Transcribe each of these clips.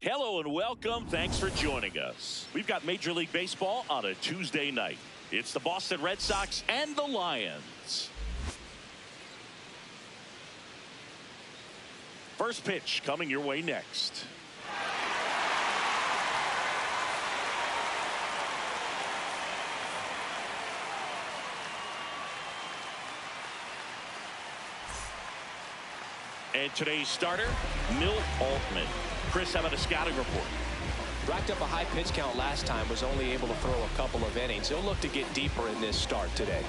Hello and welcome. Thanks for joining us. We've got Major League Baseball on a Tuesday night. It's the Boston Red Sox and the Lions. First pitch coming your way next. And today's starter, Milt Altman. Chris, how about a scouting report? Racked up a high pitch count last time, was only able to throw a couple of innings. He'll look to get deeper in this start today.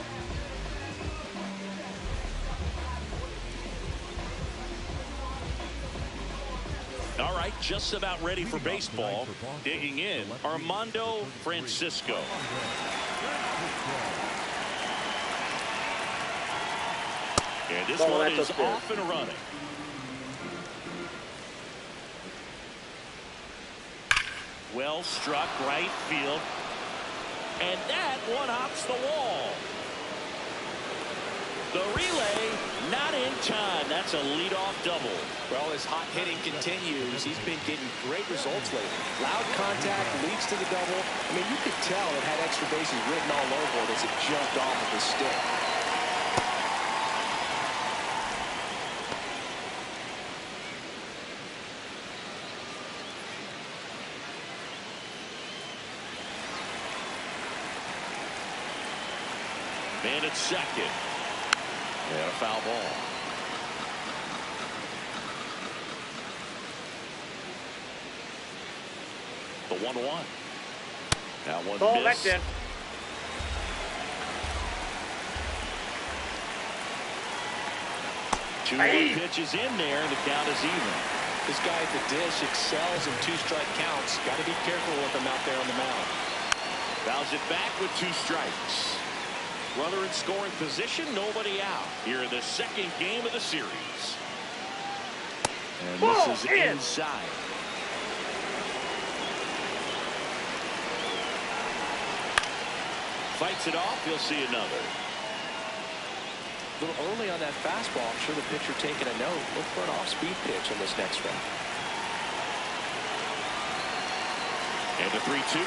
All right, just about ready for baseball. Digging in, Armando Francisco. And this one is off and running. Well struck right field. And that one hops the wall. The relay not in time. That's a leadoff double. Well, his hot hitting continues. He's been getting great results lately. Loud contact leads to the double. I mean, you could tell it had extra bases written all over it as it jumped off of his stick. Man at second. And a foul ball. The 1-1. That one missed. That's in. Two more pitches in there, and the count is even. This guy at the dish excels in two-strike counts. Got to be careful with him out there on the mound. Fouls it back with 2 strikes. Runner in scoring position, nobody out. Here in the second game of the series. And this is inside. Fights it off, you'll see another. A little early on that fastball. I'm sure the pitcher taking a note. Look for an off-speed pitch in this next one. And the 3-2.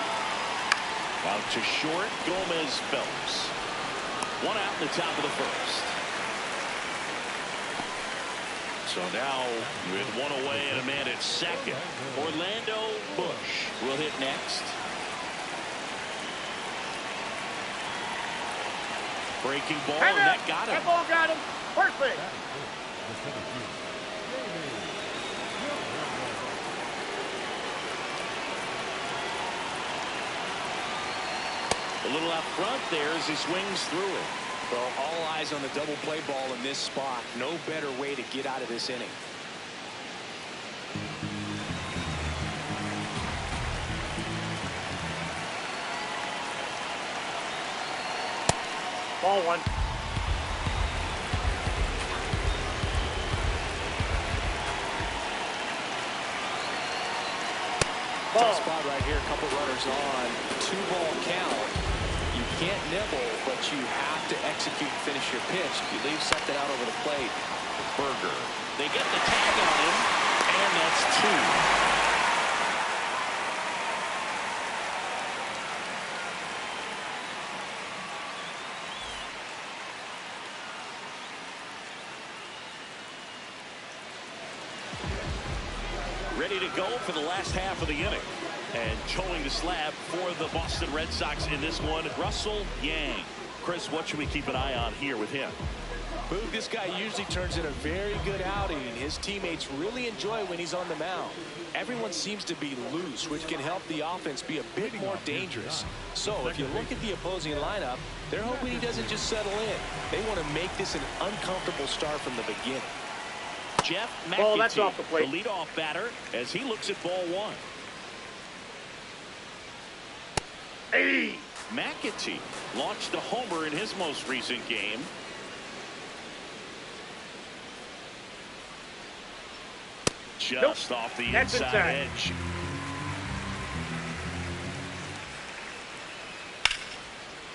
Out to short, Gomez Phelps. 1 out in the top of the first. So now with 1 away and a man at second, Orlando Bush will hit next. Breaking ball, and that got him. That ball got him. Perfect. A little out front there as he swings through it. Well, all eyes on the double play ball in this spot. No better way to get out of this inning. Ball 1. Tough spot right here. A couple runners on. 2-ball count. You can't nibble, but you have to execute and finish your pitch. You leave something out over the plate. Berger. They get the tag on him, and that's 2. Ready to go for the last half of the inning. And towing the slab for the Boston Red Sox in this one, Russell Yang. Chris, what should we keep an eye on here with him? Boog, this guy usually turns in a very good outing. His teammates really enjoy when he's on the mound. Everyone seems to be loose, which can help the offense be a bit more dangerous. So if you look at the opposing lineup, they're hoping he doesn't just settle in. They want to make this an uncomfortable start from the beginning. Jeff McAtee, that's off the plate. The leadoff batter, as he looks at ball 1. McAtee launched a homer in his most recent game. Just off the inside edge.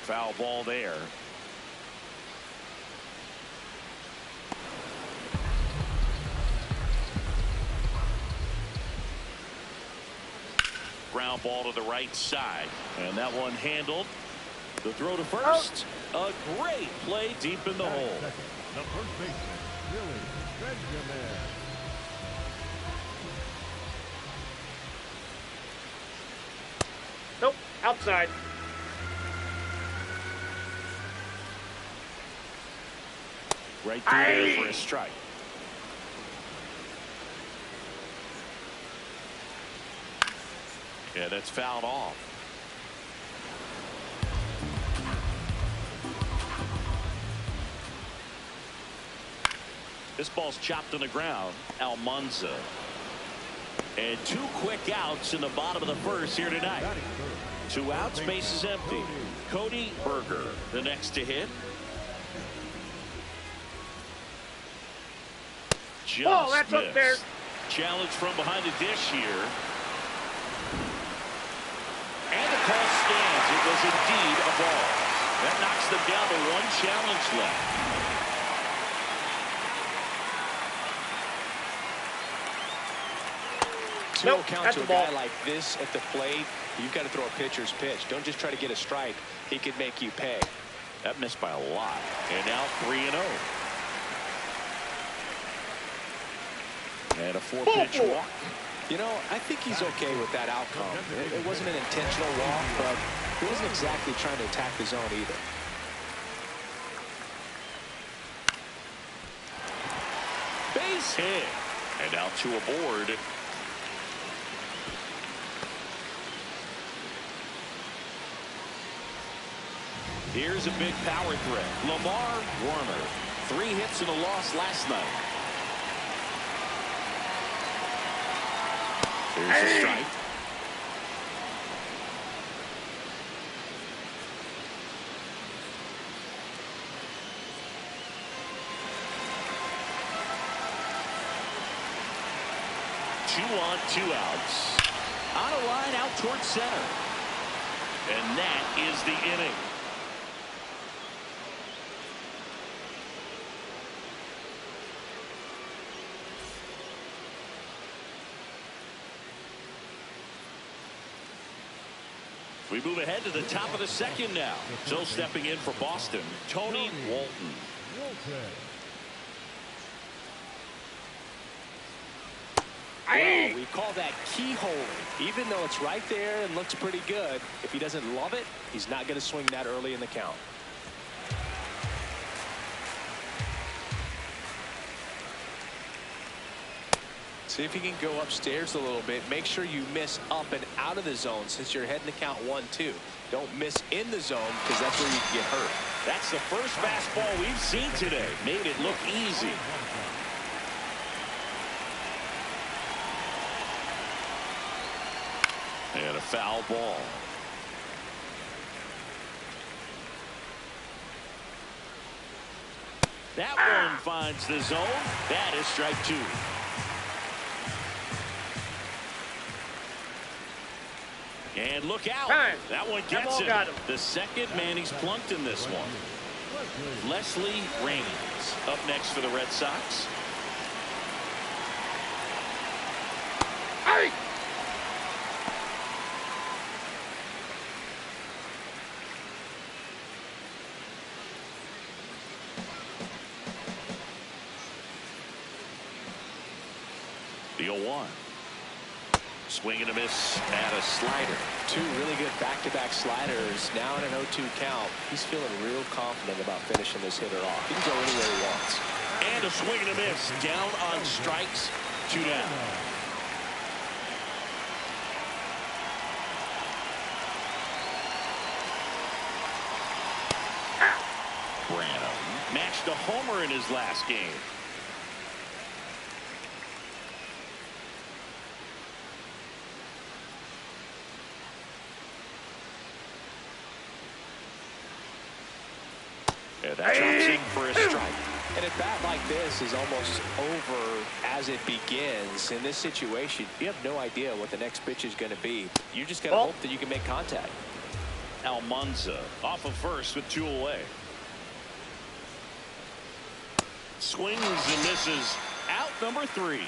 Foul ball there. ground ball to the right side. And that one handled. The throw to first. A great play deep in the hole. The first baseman, Billy Benjamin. Nope, outside. Right through there for a strike. Yeah, that's fouled off. This ball's chopped on the ground. Almanza. And 2 quick outs in the bottom of the first here tonight. 2 outs, base is empty. Cody Berger, the next to hit. Just that's up there. Challenge from behind the dish here. And the call stands. It was indeed a ball. That knocks them down to 1 challenge left. Nope, count to a guy like this at the plate, you've got to throw a pitcher's pitch. Don't just try to get a strike. He could make you pay. That missed by a lot. And now 3-0. And a 4-pitch walk. You know, I think he's okay with that outcome. It wasn't an intentional walk, but he wasn't exactly trying to attack the zone either. Base hit. And now 2 aboard. Here's a big power threat. Lamar Warner. 3 hits and a loss last night. Here's a strike. Two on, 2 outs. On a line out towards center. And that is the inning. We move ahead to the top of the second now. So stepping in for Boston, Tony Walton. Well, we call that keyhole. Even though it's right there and looks pretty good, if he doesn't love it, he's not going to swing that early in the count. See if you can go upstairs a little bit. Make sure you miss up and out of the zone since you're heading to count 1-2. Don't miss in the zone because that's where you can get hurt. That's the first fastball we've seen today. Made it look easy. And a foul ball. That one finds the zone. That is strike 2. And look out. That one gets him. The second man he's plunked in this one. Leslie Raines up next for the Red Sox. The 0-1. Swing and a miss at a slider. 2 really good back-to-back sliders. Now in an 0-2 count. He's feeling real confident about finishing this hitter off. He can go anywhere he wants. And a swing and a miss. Down on strikes. 2 down. Brano matched a homer in his last game. Yeah, that drops in for a strike. And a bat like this is almost over as it begins. In this situation, you have no idea what the next pitch is going to be. You just got to hope that you can make contact. Almanza off of first with 2 away. Swings and misses. Out number 3.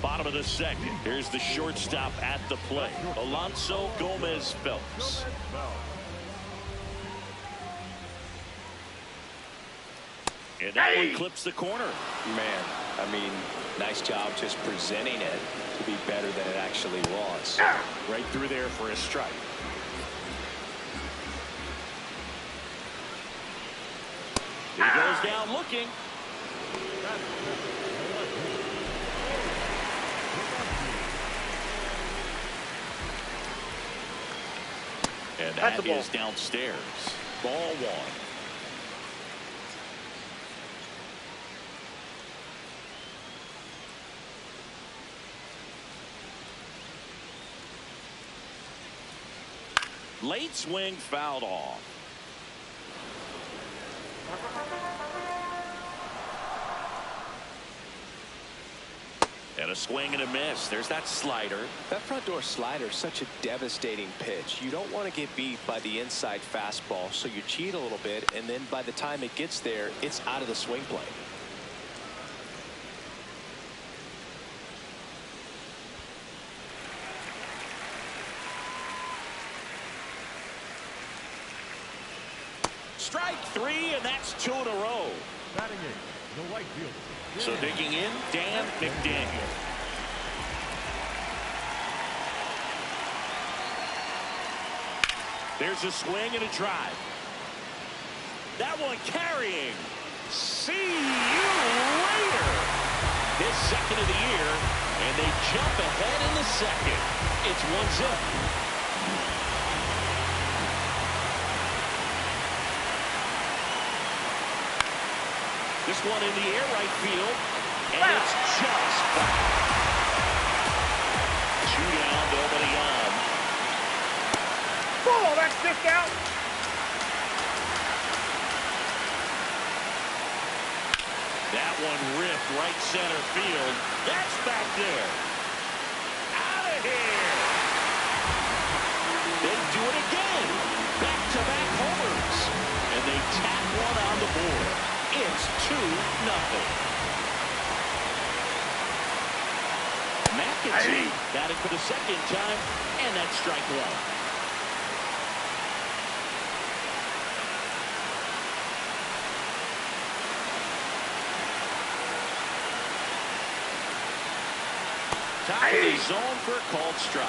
Bottom of the second. Here's the shortstop at the plate, Alonso Gomez Phelps. And that one clips the corner. Man, I mean, nice job just presenting it to be better than it actually was. Right through there for a strike. He goes down looking. And that is downstairs. Ball one. Late swing fouled off. And a swing and a miss. There's that slider. That front door slider is such a devastating pitch. You don't want to get beat by the inside fastball, so you cheat a little bit, and then by the time it gets there, it's out of the swing plane. Strike three, and that's 2 in a row. Batting in, the right fielder. So digging in, Dan McDaniel. There's a swing and a drive. That one carrying. See you later. His second of the year, and they jump ahead in the second. It's 1-0. This one in the air right field, and it's just foul. 2 down, nobody on. Ball, that's just out. That one ripped right center field. That's back there. Out of here. They do it again. Back-to-back homers. And they tack one on the board. It's 2-0. McAtee batting for the second time, and that's strike one. Top of the zone for a called strike.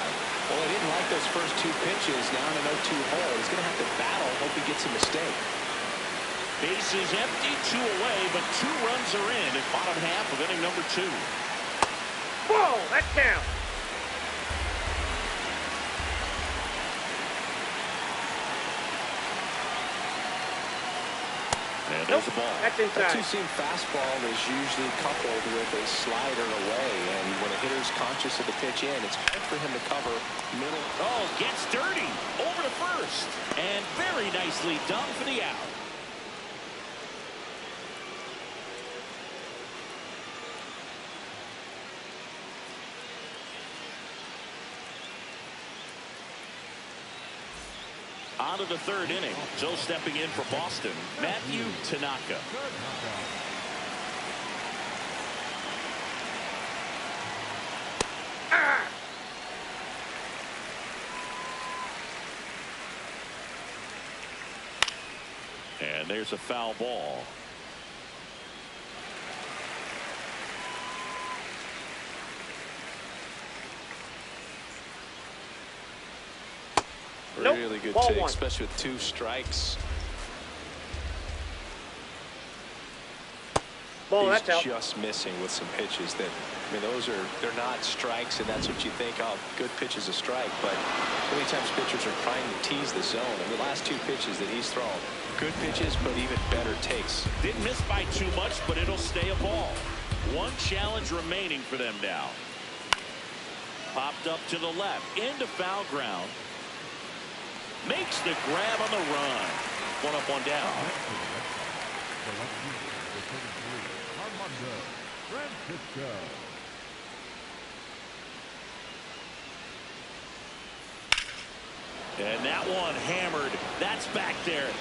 Well, I didn't like those first 2 pitches. Now in an 0-2 hole, he's going to have to battle. Hope he gets a mistake. Bases empty, 2 away, but 2 runs are in at bottom half of inning number 2. Ball, that counts. And there's the ball. That's inside. That two-seam fastball is usually coupled with a slider away, and when a hitter's conscious of the pitch in, it's hard for him to cover middle. Oh, gets dirty over to first, and very nicely done for the out. On to the third inning. So stepping in for Boston, Matthew Tanaka. And there's a foul ball. Really good take, especially with 2 strikes. He's just missing with some pitches that, I mean, they're not strikes, and that's what you think, oh, good pitch is a strike. But many times pitchers are trying to tease the zone. And the last 2 pitches that he's thrown, good pitches, but even better takes. Didn't miss by too much, but it'll stay a ball. 1 challenge remaining for them now. Popped up to the left, into foul ground. Makes the grab on the run. 1 up, 1 down. And that one hammered. That's back there.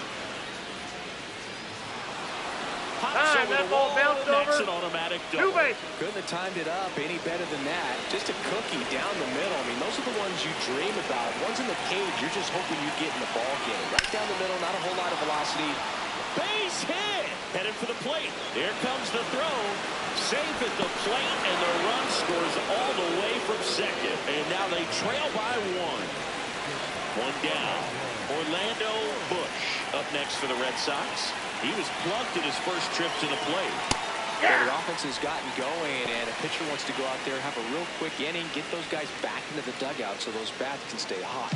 Pops over that the ball wall, bounced and that's over. an automatic 2 double. bases. Couldn't have timed it up any better than that. Just a cookie down the middle. I mean, those are the ones you dream about. Ones in the cage, you're just hoping you get in the ball game. Right down the middle, not a whole lot of velocity. Base hit. Headed for the plate. Here comes the throw. Safe at the plate, and the run scores all the way from second. And now they trail by 1. 1 down. Orlando Bush up next for the Red Sox. He was plugged in his first trip to the plate. Yeah. The offense has gotten going, and a pitcher wants to go out there, have a real quick inning, get those guys back into the dugout so those bats can stay hot.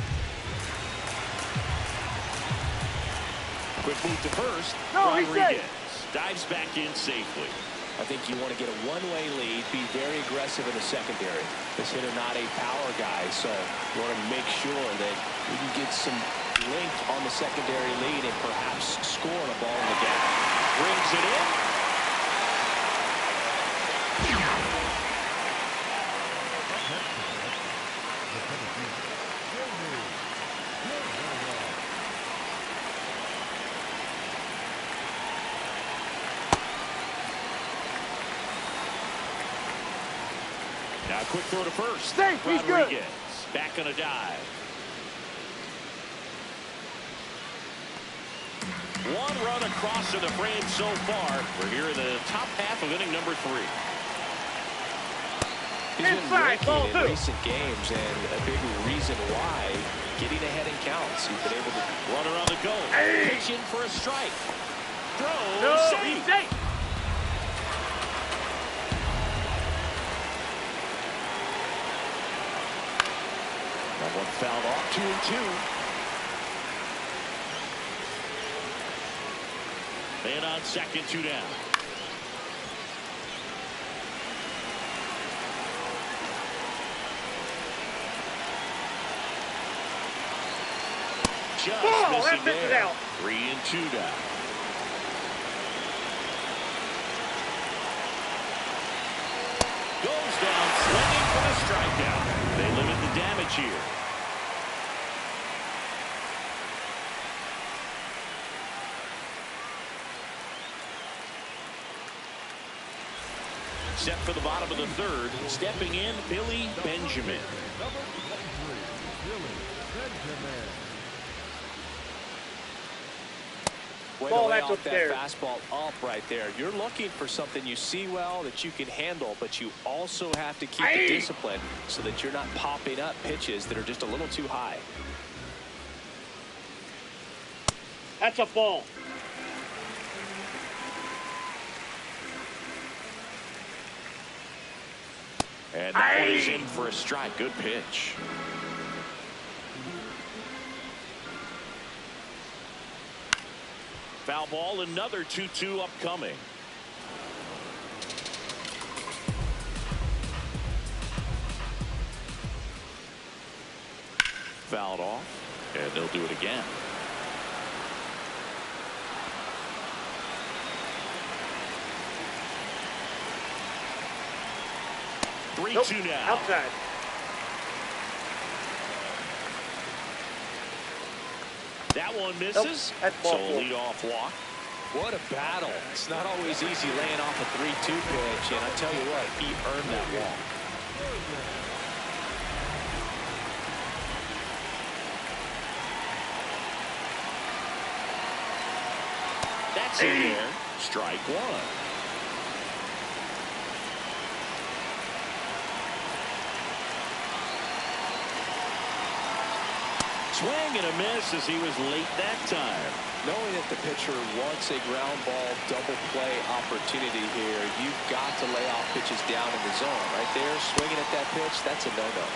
Quick move to first. No, he's Rodriguez dives back in safely. I think you want to get a one-way lead, be very aggressive in the secondary. This hitter not a power guy, so you want to make sure that you can get some length on the secondary lead and perhaps score on a ball in the gap. Brings it in. Now a quick throw to first. Safe, he's good. Rodriguez back on a dive. One run across in the frame so far. We're here in the top half of inning number 3. He's been Inside, ball raking in 2. recent games, and a big reason why, getting ahead in counts. He's been able to Runner on the go. Hey. Pitch in for a strike. Throw No, safe. he's safe. That one fouled off. 2-2. Man on second, 2 down. Just Ball, missing that pitch is there. out. 3-2 down. Goes down swinging for the strikeout. They limit the damage here. Set for the bottom of the 3rd. Stepping in, Billy Benjamin. Number 23, Billy Benjamin. way Ball, to lay that's off up that there. fastball up right there. You're looking for something you see well that you can handle, but you also have to keep the discipline so that you're not popping up pitches that are just a little too high. That's a ball. And that one is in for a strike. Good pitch. Foul ball, another 2-2 upcoming. Fouled off, and they'll do it again. Nope. 3-2 now. Outside. That one misses. Nope. That's ball So four. lead off walk. What a battle. It's not always easy laying off a 3-2 pitch, and I tell you what, he earned that walk. That's in there. Strike one. Swing and a miss as he was late that time. Knowing that the pitcher wants a ground ball double play opportunity here, you've got to lay off pitches down in the zone. Right there, swinging at that pitch, that's a no-no.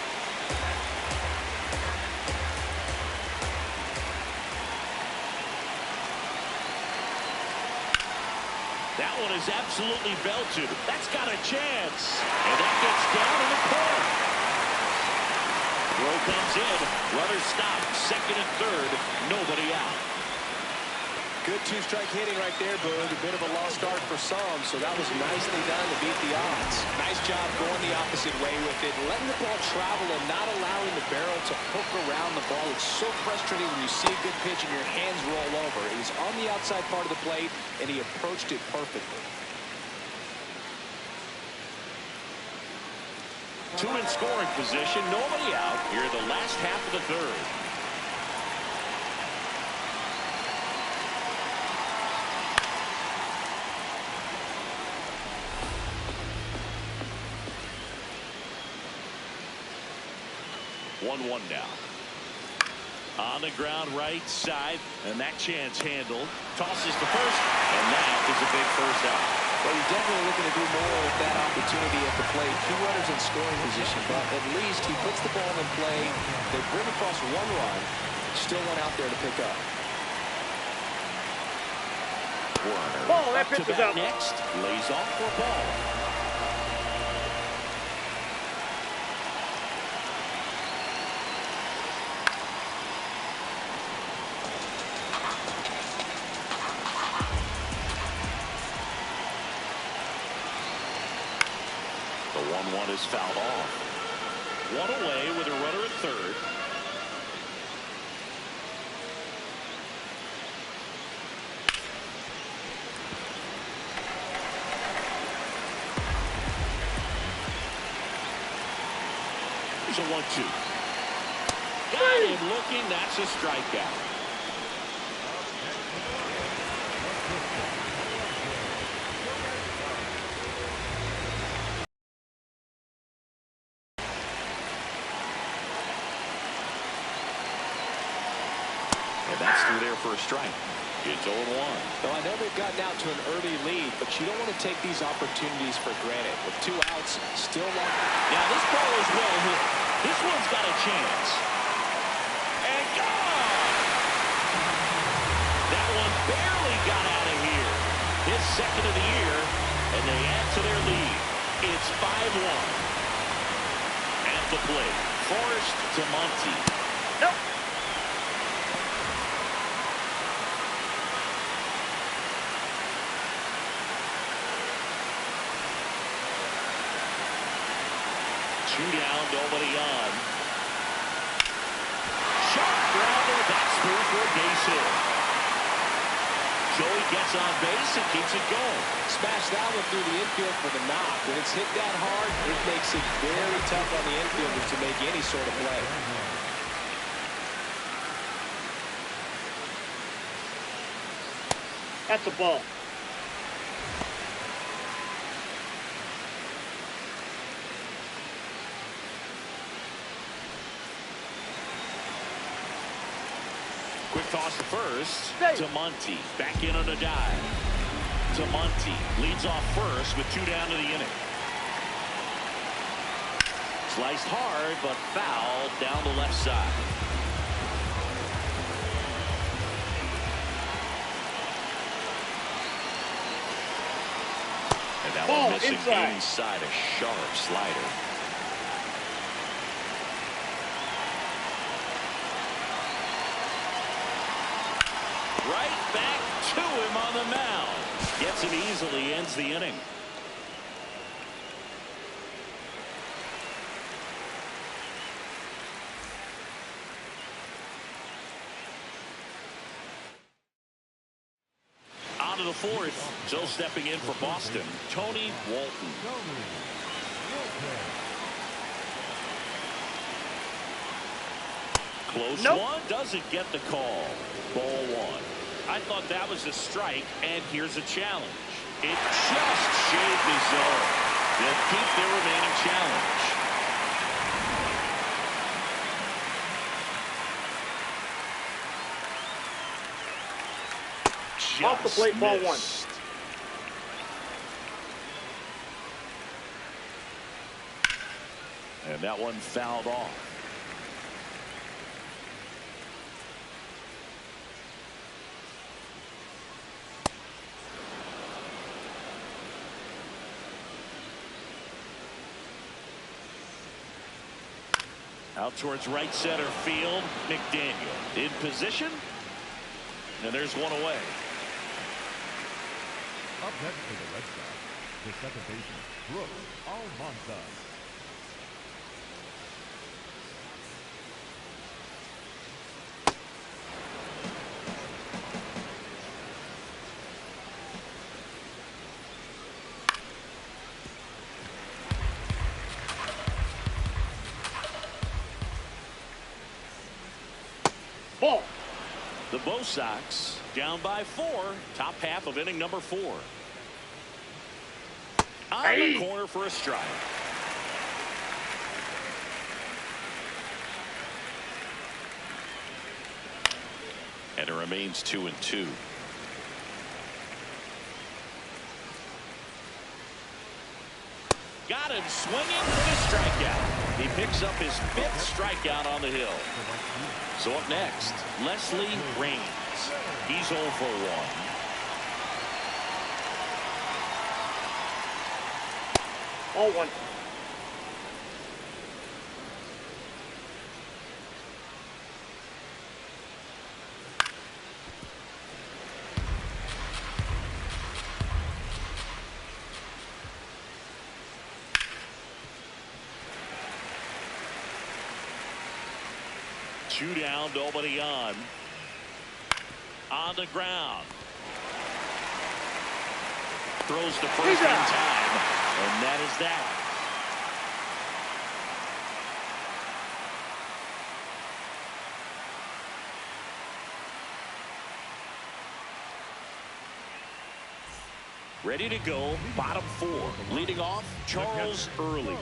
That one is absolutely belted. That's got a chance. And that gets down in the corner. Throw comes in. Runner stopped. Second and third. Nobody out. Good two-strike hitting right there, Boone. A bit of a lost start for some, so that was nicely done to beat the odds. Nice job going the opposite way with it, letting the ball travel and not allowing the barrel to hook around the ball. It's so frustrating when you see a good pitch and your hands roll over. It was on the outside part of the plate, and he approached it perfectly. Two in scoring position, nobody out here in the last half of the third. One now. On the ground right side, and that chance handled. Tosses to first, and that is a big first out. Well, you're definitely looking to do more with that opportunity at the plate. Two runners in scoring position, but at least he puts the ball in play. They bring across one run. Still one out there to pick up. Runner Ball, that up to pitch is bat out. next. Lays off for a ball. The 1-1 is fouled off. One away with a runner at third. Here's a 1-2. Got him looking. That's a strikeout. And that's through there for a strike. It's 0-1. Well, I know they've gotten out to an early lead, but you don't want to take these opportunities for granted. With two outs, still long. Now this ball is well hit. This one's got a chance. And gone! That one barely got out of here. His second of the year, and they add to their lead. It's 5-1. At the plate, Forrest to Monty. Nope. Two down, nobody on. Sharp grounder, that's through for a base hit. Joey gets on base and keeps it going. Smash that one through the infield for the knock. When it's hit that hard, it makes it very tough on the infielders to make any sort of play. That's a ball. Quick toss to first. To Monty. Back in on a dive. To Monty. Leads off first with two down to the inning. Sliced hard, but foul down the left side. And that one missing inside a sharp slider. Right back to him on the mound. Gets him easily, ends the inning. On to the fourth. So stepping in for Boston, Tony Walton. Close one, doesn't get the call. Ball one. I thought that was a strike, and here's a challenge. It just shaved the zone. They'll keep their remaining challenge. Just off the plate, ball one. And that one fouled off. Out towards right center field, McDaniel in position, and there's one away. Up next for the Red Sox, the second baseman, Brooks Almanza. Ball. The Bo Sox down by 4, top half of inning number 4. On the corner for a strike. And it remains 2-2. Got him swinging for the strikeout. He picks up his 5th strikeout on the hill. So up next, Leslie Raines. He's 0 for 1. 0-1. Two down, nobody on. On the ground. Throws to first in time. And that is that. Ready to go, bottom 4. Leading off, Charles Early.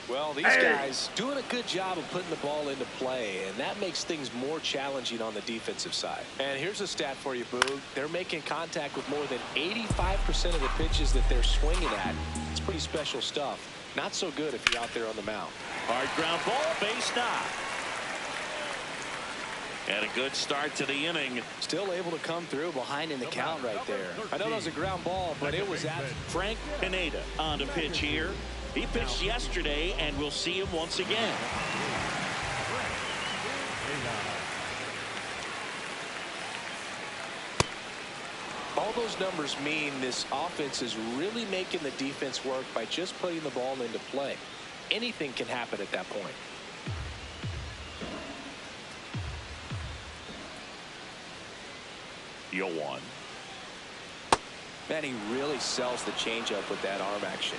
Well, these guys doing a good job of putting the ball into play, and that makes things more challenging on the defensive side. And here's a stat for you, Boog. They're making contact with more than 85% of the pitches that they're swinging at. It's pretty special stuff. Not so good if you're out there on the mound. Hard ground ball, base knock. And a good start to the inning. Still able to come through behind in the count right there. I know that was a ground ball, but it was at Frank Pineda on the pitch here. He pitched yesterday, and we'll see him once again. All those numbers mean this offense is really making the defense work by just putting the ball into play. Anything can happen at that point. You'll one. Man, he really sells the changeup with that arm action.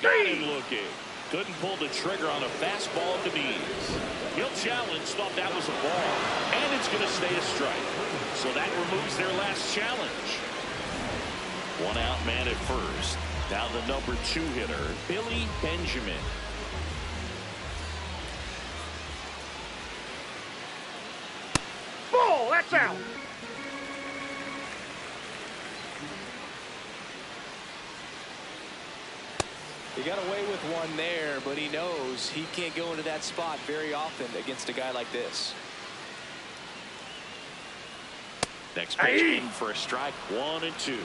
Got him looking. Couldn't pull the trigger on a fastball to knees. He'll challenge, thought that was a ball. And it's going to stay a strike. So that removes their last challenge. One out man at first. Now the number 2 hitter, Billy Benjamin. Ball. That's out. He got away with one there, but he knows he can't go into that spot very often against a guy like this. Next pitch in for a strike. 1-2.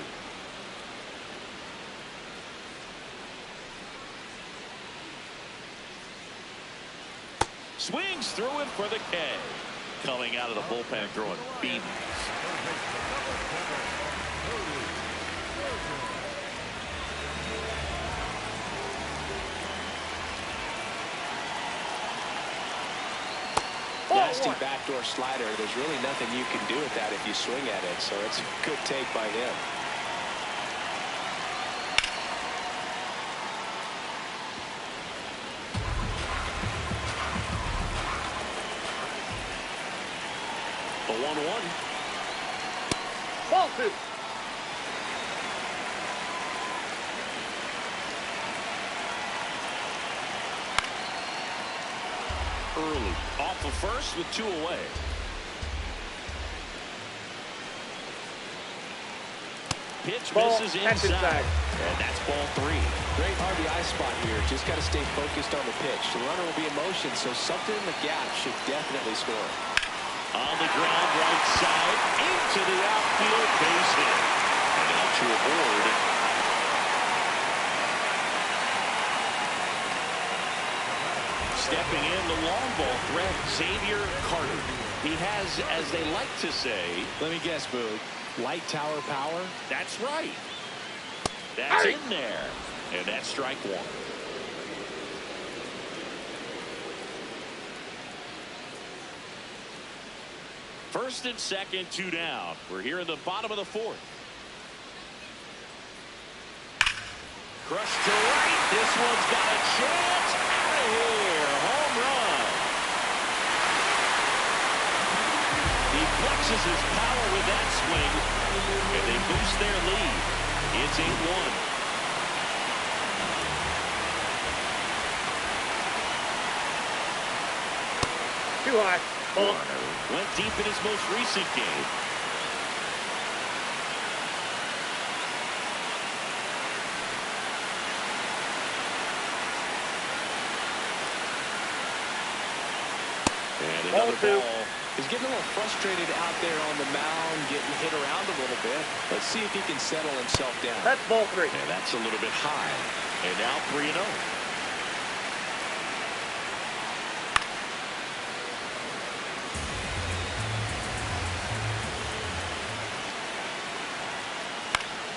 Swings through it for the K. Coming out of the bullpen throwing beans. Nasty backdoor slider. There's really nothing you can do with that if you swing at it, so it's a good take by him. The 1-1. Ball 2. Early off the first with 2 away. Pitch misses inside. And that's ball 3. Great RBI spot here. Just got to stay focused on the pitch. The runner will be in motion, so something in the gap should definitely score. On the ground, right side, into the outfield, base hit. And out to a board. Stepping in, the long ball threat, Xavier Carter. He has, as they like to say, let me guess, Boog, light tower power? That's right. That's in there. And that's strike one. First and second, 2 down. We're here in the bottom of the fourth. Crushed to right. This one's got a chance. Out of here. Home run. He flexes his power with that swing, and they boost their lead. It's 8-1. Too high. Warner went deep in his most recent game. And another ball. He's getting a little frustrated out there on the mound, getting hit around a little bit. Let's see if he can settle himself down. That's ball 3. And that's a little bit high. And now 3-0.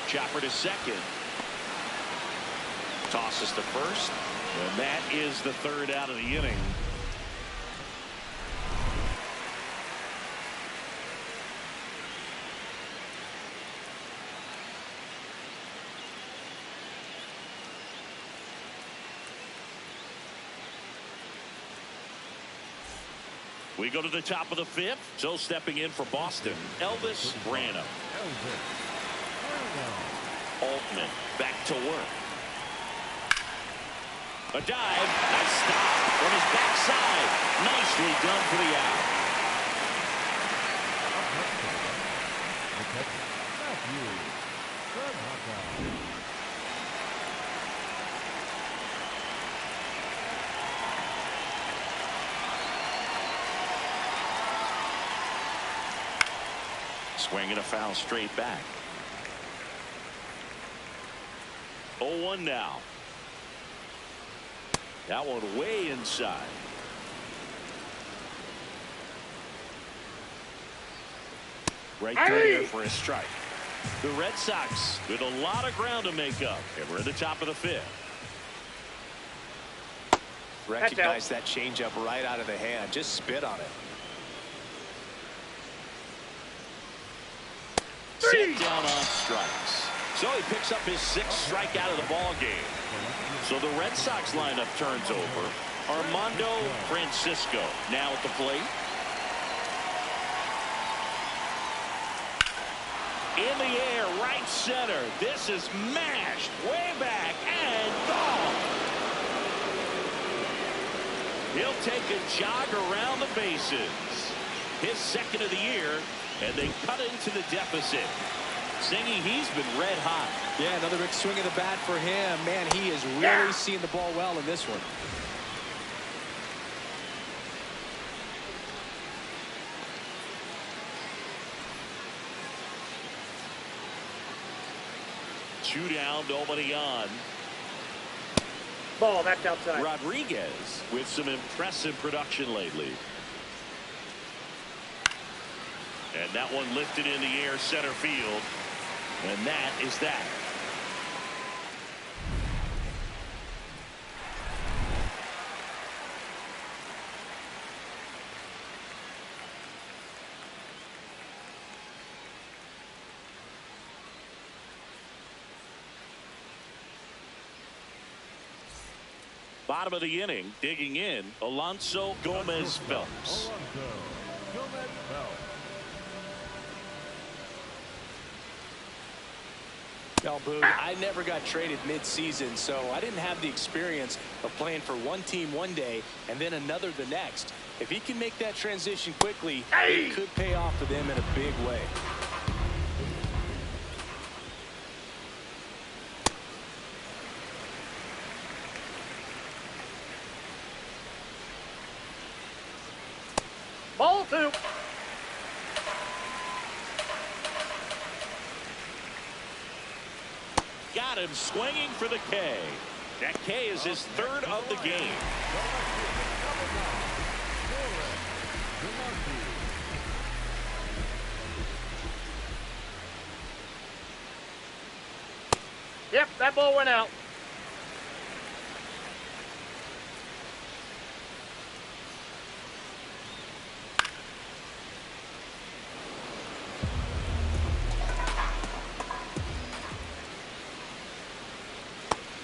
Chopper to second. Tosses to first. And that is the third out of the inning. We go to the top of the fifth. So stepping in for Boston, Elvis Branham. Altman back to work. A dive. Nice stop from his backside. Nicely done for the out. Swinging a foul straight back. 0-1 now. That one way inside. Right there for a strike. The Red Sox with a lot of ground to make up. And we're at the top of the fifth. Recognize that changeup right out of the hand. Just spit on it. Set down on strikes. So he picks up his 6th strikeout of the ball game. So the Red Sox lineup turns over. Armando Francisco now at the plate. In the air, right center. This is mashed way back and gone. He'll take a jog around the bases. His 2nd of the year, and they cut into the deficit. Zingy, he's been red hot. Yeah, another big swing of the bat for him. Man, he is really seeing the ball well in this one. Two down, nobody on. Ball, that's outside. Rodriguez with some impressive production lately. And that one lifted in the air, center field. And that is that. Bottom of the inning, digging in, Alonso Gomez Phelps. Well, Boog, I never got traded mid-season, so I didn't have the experience of playing for one team one day and then another the next. If he can make that transition quickly, it could pay off for them in a big way. Ball 2. Got him swinging for the K. That K is his third of the game. Yep, that ball went out.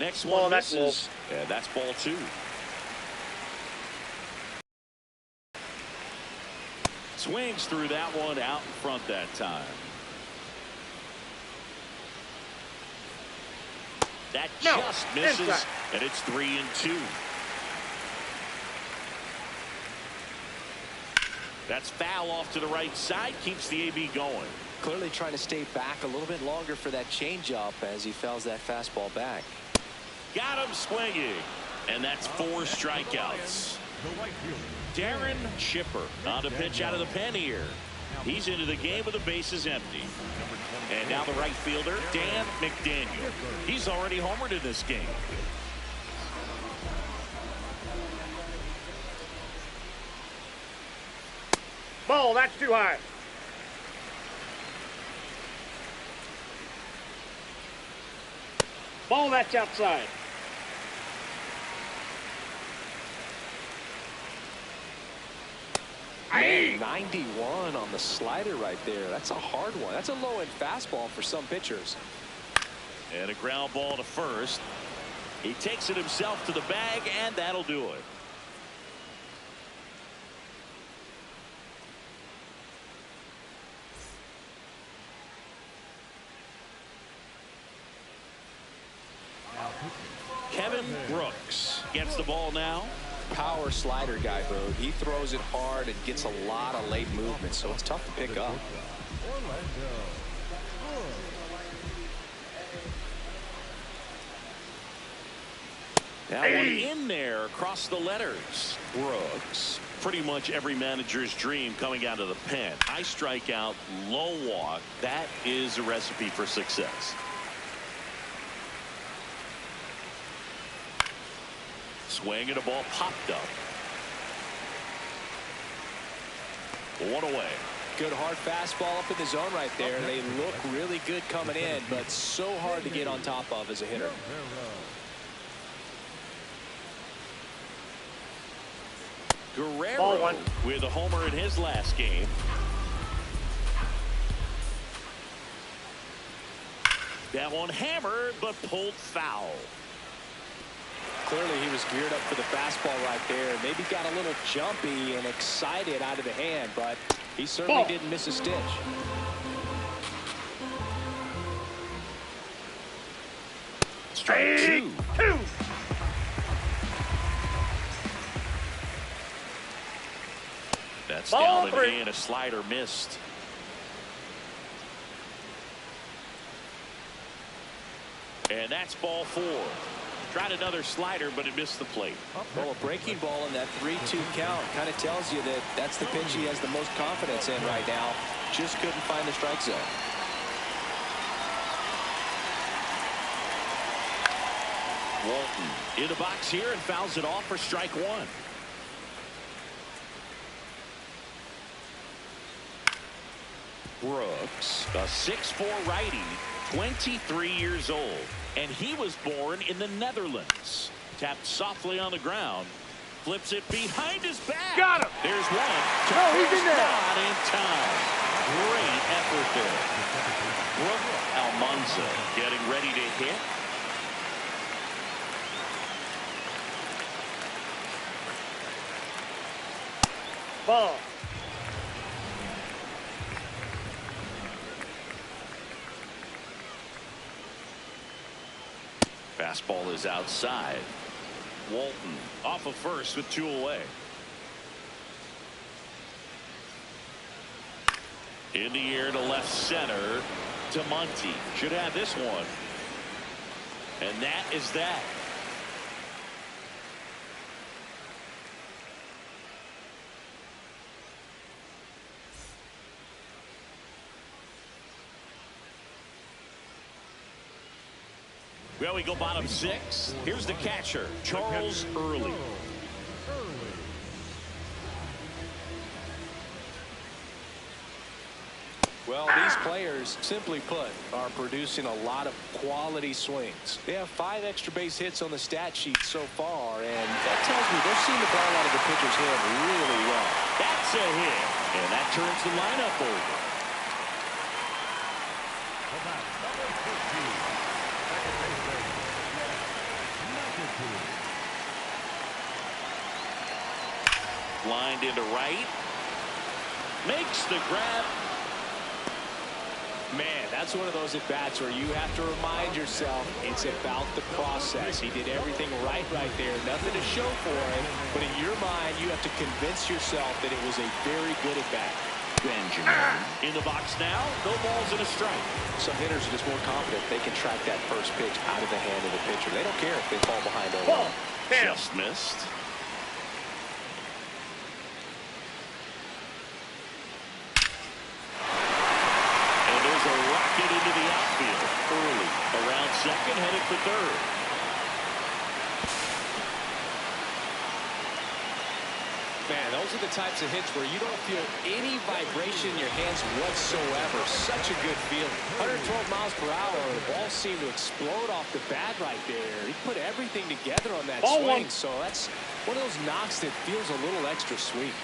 Next Ball, one that's misses. Yeah, that's ball 2. Swings through that one out in front that time. That just misses, inside. and it's 3-2. That's foul off to the right side, keeps the AB going. Clearly trying to stay back a little bit longer for that changeup as he fouls that fastball back. Got him swinging, and that's 4 strikeouts. Darren Chipper on to pitch out of the pen here. He's into the game with the bases empty. And now the right fielder, Dan McDaniel. He's already homered in this game. Ball, that's too high. Ball, that's outside. Man, 91 on the slider right there. That's a hard one. That's a low-end fastball for some pitchers. And a ground ball to first. He takes it himself to the bag, and that'll do it. Kevin Brooks gets the ball now. Power slider guy, Bo. He throws it hard and gets a lot of late movement, so it's tough to pick up. That one in there across the letters. Brooks, pretty much every manager's dream coming out of the pen. High strikeout, low walk. That is a recipe for success. Swing and a ball popped up. 1 away. Good hard fastball up in the zone right there. They look really good coming in, but so hard to get on top of as a hitter. Guerrero with a homer in his last game. That one hammered, but pulled foul. Clearly he was geared up for the fastball right there. Maybe got a little jumpy and excited out of the hand, but he certainly didn't miss a stitch. Strike 2. That's down and a slider missed. And that's ball 4. Tried another slider, but it missed the plate. Well, a breaking ball in that 3-2 count kind of tells you that that's the pitch he has the most confidence in right now. Just couldn't find the strike zone. Walton in the box here and fouls it off for strike 1. Brooks, a 6'4" righty, 23 years old, and he was born in the Netherlands. Tapped softly on the ground, flips it behind his back. Got him. There's one. No, he's in there. Not in time. Great effort there. Brooke Almanza getting ready to hit. Ball. Fastball is outside. Walton off of first with 2 away. In the air to left center. Monty should have this one. And that is that. Well, we go bottom 6. Here's the catcher, Charles Early. Well, these players, simply put, are producing a lot of quality swings. They have 5 extra base hits on the stat sheet so far, and that tells me they're seeing the ball out of the pitcher's hand really well. That's a hit, and that turns the lineup over. Lined into right. Makes the grab. Man, that's one of those at-bats where you have to remind yourself it's about the process. He did everything right there. Nothing to show for it. But in your mind, you have to convince yourself that it was a very good at-bat. Benjamin in the box now. No balls and a strike. Some hitters are just more confident they can track that first pitch out of the hand of the pitcher. They don't care if they fall behind 0-1. Just missed. Into the outfield early. Around second, headed for third. Man, those are the types of hits where you don't feel any vibration in your hands whatsoever. Such a good feeling. 112 miles per hour. The ball seemed to explode off the bat right there. He put everything together on that swing. So that's one of those knocks that feels a little extra sweet.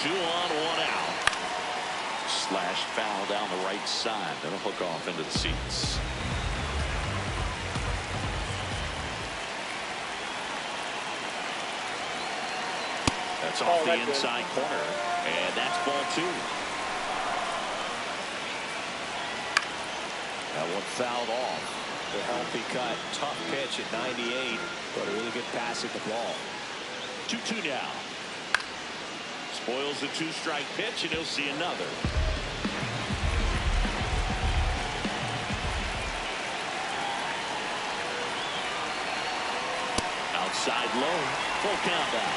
Two on, one out. Slash foul down the right side. That'll hook off into the seats. That's off the inside corner. And that's ball 2. That one fouled off. The healthy cut. Tough pitch at 98. But a really good pass at the ball. 2-2 now. Spoils the 2-strike pitch, and he'll see another. Outside low. Full count down.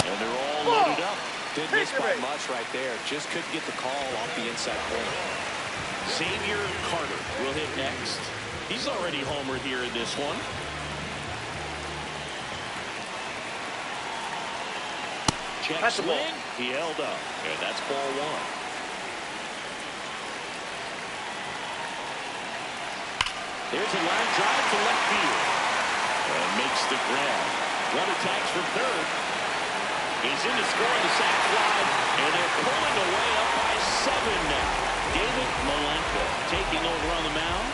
And they're all loaded up. Didn't miss by much right there. Just couldn't get the call off the inside corner. Xavier Carter will hit next. He's already homered here in this one. Check swing. He held up. And that's ball 1. There's a line drive to left field. And makes the grab. One attacks from third. He's in to score on the sac fly. And they're pulling away up by 7 now. David Malenko taking over on the mound.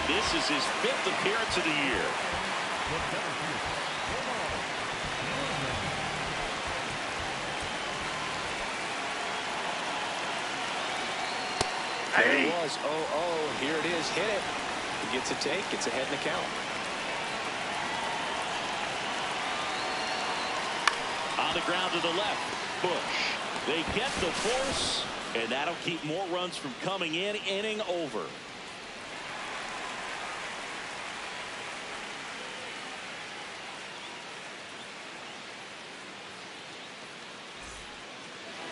This is his 5th appearance of the year. There it was. 0-0. Here it is. Hit it. He gets a take. It's ahead in the count. On the ground to the left. Bush. They get the force, and that'll keep more runs from coming in. Inning over.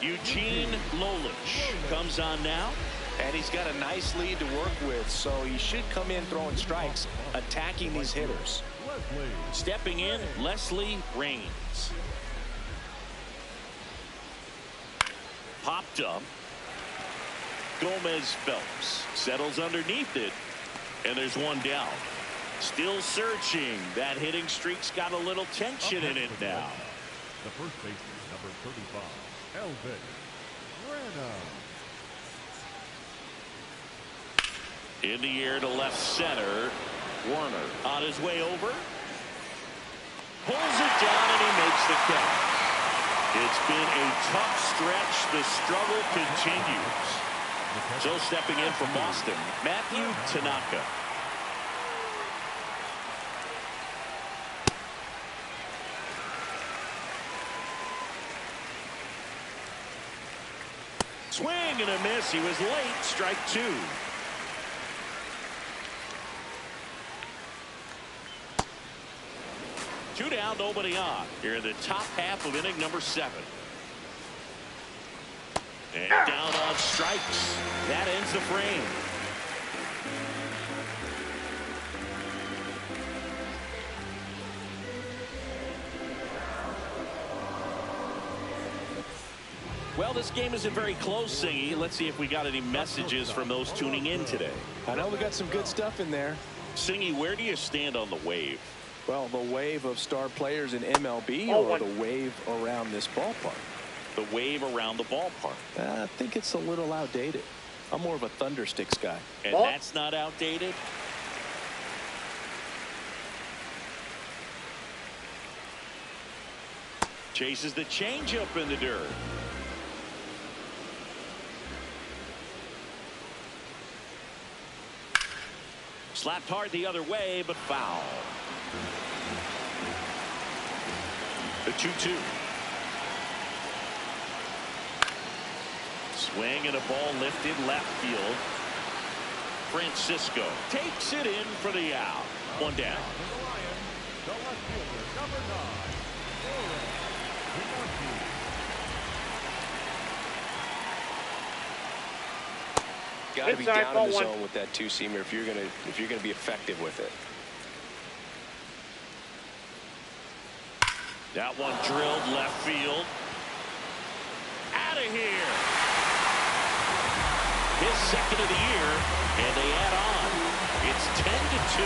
Eugene Lolich comes on now. And he's got a nice lead to work with, so he should come in throwing strikes, attacking these hitters. Stepping in, Leslie Raines. Popped up. Gomez Phelps settles underneath it, and there's one down. Still searching. That hitting streak's got a little tension in it now. The first baseman, number 35, Elvis Reynolds. In the air to left center. Warner on his way over. Pulls it down, and he makes the catch. It's been a tough stretch. The struggle continues. So stepping in for Boston, Matthew Tanaka. Swing and a miss. He was late. Strike 2. Two down, nobody on. Here in the top half of inning number 7. And down on strikes. That ends the frame. Well, this game isn't very close, Singy. Let's see if we got any messages from those tuning in today. I know we got some good stuff in there. Singy, where do you stand on the wave? Well, the wave of star players in MLB or the wave around this ballpark? The wave around the ballpark. I think it's a little outdated. I'm more of a Thundersticks guy. And that's not outdated? Chases the changeup in the dirt. Slapped hard the other way, but foul. The 2-2. Swing and a ball lifted left field. Francisco takes it in for the out. One down. The left fielder, number 9. Got to be down in the zone with that two-seamer if you're gonna be effective with it. That one drilled left field. Out of here. His second of the year, and they add on. It's 10-2.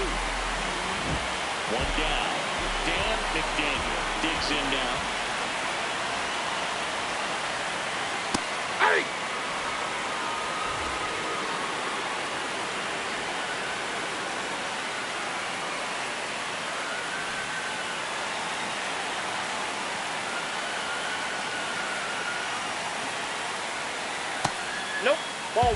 One down. Dan McDaniel digs in now. Hey! Nope. Ball 1.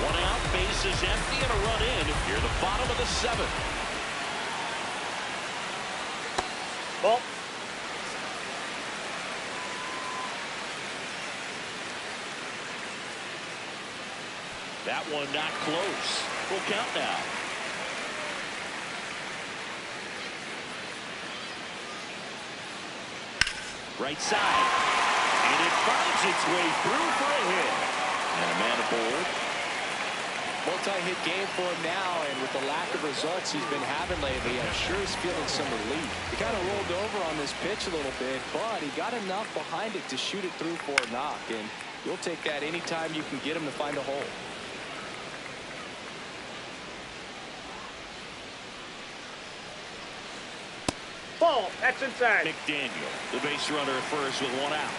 One out, bases empty, and a run in. Here, the bottom of the 7th. Ball. That one not close. Full count now. Right side. And it finds its way through for a hit. And a man aboard. Multi-hit game for him now, and with the lack of results he's been having lately, I'm sure he's feeling some relief. He kind of rolled over on this pitch a little bit, but he got enough behind it to shoot it through for a knock, and you'll take that anytime you can get him to find a hole. Ball. That's inside. McDaniel, the base runner at first with one out.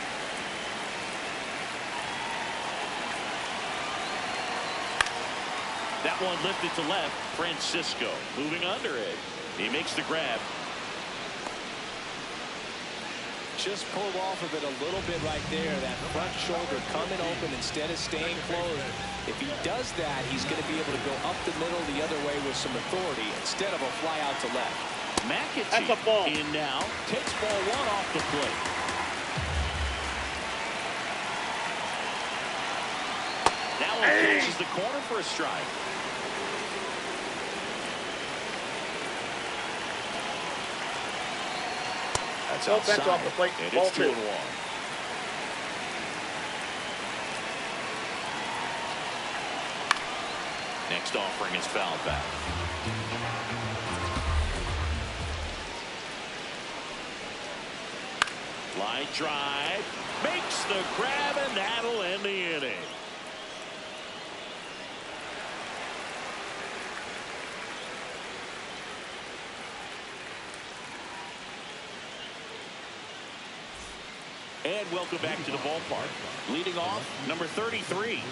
That one lifted to left. Francisco moving under it. He makes the grab. Just pulled off of it a little bit right there. That front shoulder coming open instead of staying closed. If he does that, he's going to be able to go up the middle the other way with some authority instead of a fly out to left. McAtee That's a ball. in now. Takes ball 1 off the plate. That one catches the corner for a strike. That's outside. Off the plate. And Ball it's 2. 2-1. Next offering is fouled back. Line drive, makes the grab, and that'll end the inning. And welcome back to the ballpark. Leading off, number 33.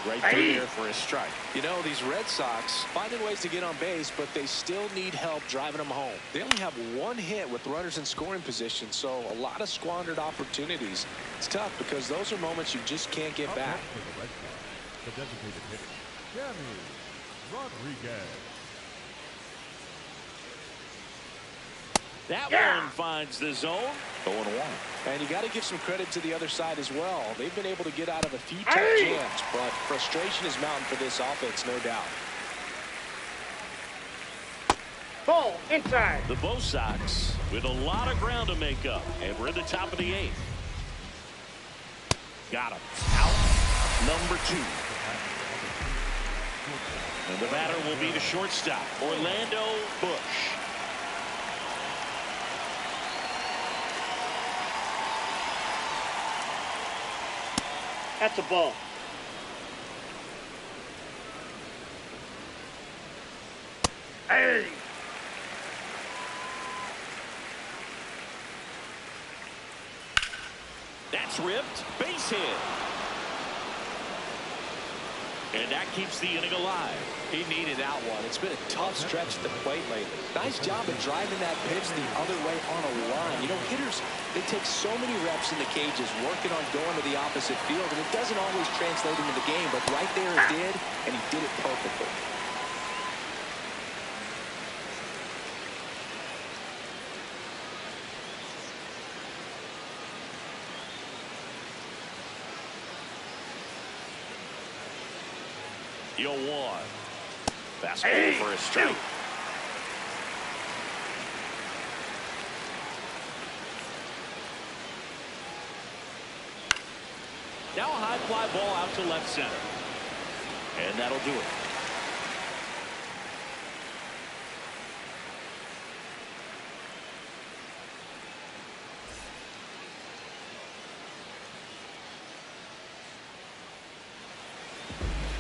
Right there for a strike. You know, these Red Sox finding ways to get on base, but they still need help driving them home. They only have one hit with runners in scoring position, so a lot of squandered opportunities. It's tough because those are moments you just can't get back. The designated hitter, Rodriguez. That one finds the zone. 0-1. And you got to give some credit to the other side as well. They've been able to get out of a few tough jams, but frustration is mounting for this offense, no doubt. Ball inside. The Bo Sox with a lot of ground to make up, and we're in the top of the 8th. Got him. Out. Number 2. And the batter will be the shortstop, Orlando Bush. That's a ball. Hey! That's ripped. Base hit. And that keeps the inning alive. He needed that one. It's been a tough stretch at the plate lately. Nice job of driving that pitch the other way on a line. You know, hitters, they take so many reps in the cages working on going to the opposite field, and it doesn't always translate into the game, but right there it did, and he did it perfectly. The 0-1. Fastball for a strike. Now a high fly ball out to left center. And that'll do it.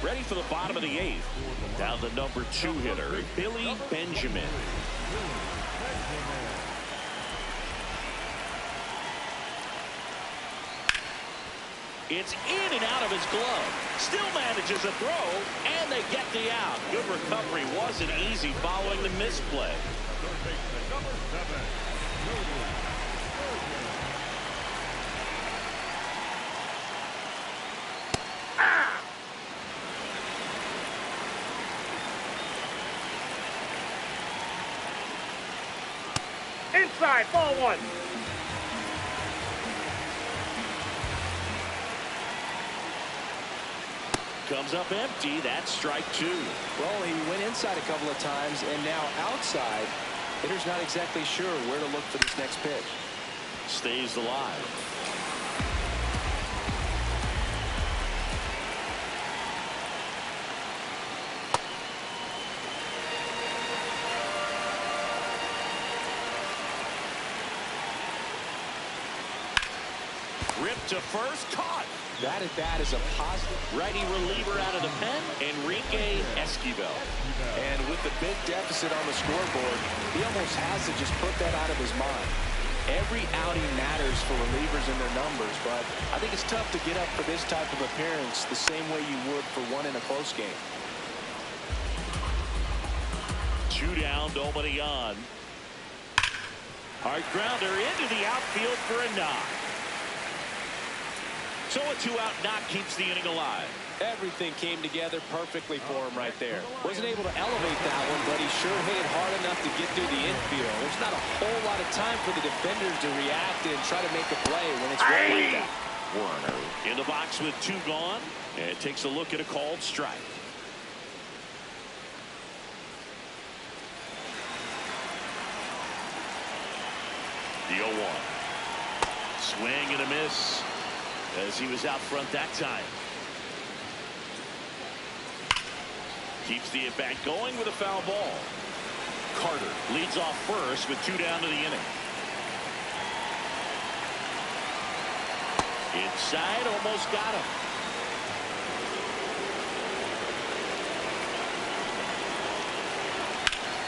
Ready for the bottom of the 8th. Down the number 2 hitter, Billy Benjamin. It's in and out of his glove. Still manages a throw, and they get the out. Good recovery. Wasn't easy following the misplay. Inside, ball 1. Comes up empty. That's strike 2. Well, he went inside a couple of times, and now outside. Hitter's not exactly sure where to look for this next pitch. Stays alive. Ripped to first, caught. That at bat is a positive. Righty reliever out of the pen, Enrique Esquivel. And with the big deficit on the scoreboard, he almost has to just put that out of his mind. Every outing matters for relievers and their numbers, but I think it's tough to get up for this type of appearance the same way you would for one in a close game. 2 down, nobody on. Hard grounder into the outfield for a knock. So a 2-out knock keeps the inning alive. Everything came together perfectly for him right there. Wasn't able to elevate that one, but he sure hit it hard enough to get through the infield. There's not a whole lot of time for the defenders to react and try to make a play when it's right like that. Warner in the box with 2 gone, and takes a look at a called strike. The 0-1. Swing and a miss as he was out front that time. Keeps the at-bat going with a foul ball. Carter leads off first with 2 down to the inning. Inside, almost got him.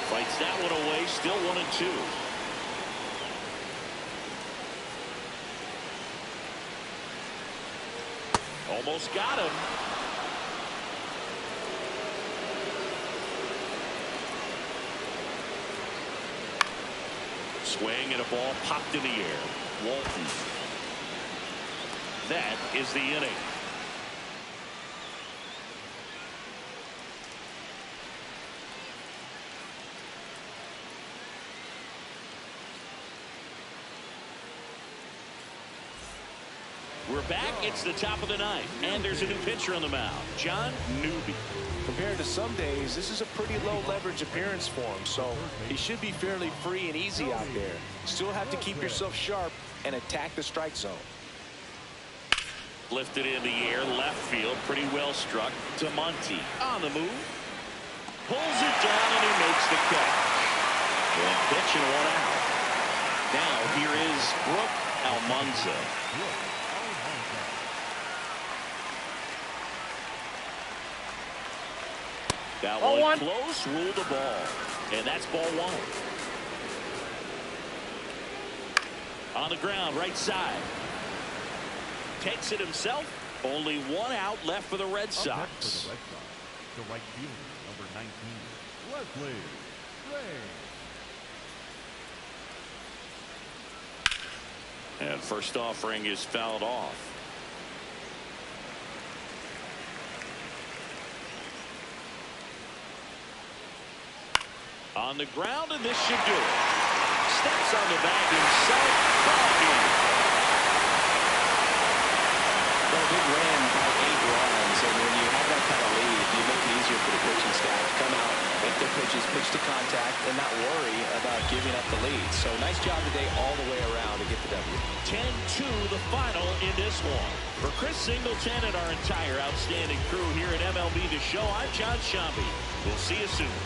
Fights that one away, still 1-2. Almost got him. Swing and a ball popped in the air. Walton. That is the inning. We're back. It's the top of the ninth, and there's a new pitcher on the mound, John Newby. Compared to some days, this is a pretty low leverage appearance for him, so he should be fairly free and easy out there. Still have to keep yourself sharp and attack the strike zone. Lifted in the air, left field, pretty well struck. To Monty on the move. Pulls it down, and he makes the catch. One pitch and one out. Now here is Brooke Almanza. That one close, ruled the ball. And that's ball one. On the ground, right side. Takes it himself. Only one out left for the Red Sox. The right fielder, number 19, Leslie Ray. And first offering is fouled off. On the ground, and this should do it. Steps on the bag himself. Ball game. Well, a big win by 8 runs, and when you have that kind of lead, you make it easier for the pitching staff to come out, make their pitches, pitch to contact, and not worry about giving up the lead. So nice job today all the way around to get the W. 10-2 the final in this one. For Chris Singleton and our entire outstanding crew here at MLB The Show, I'm John Shambi. We'll see you soon.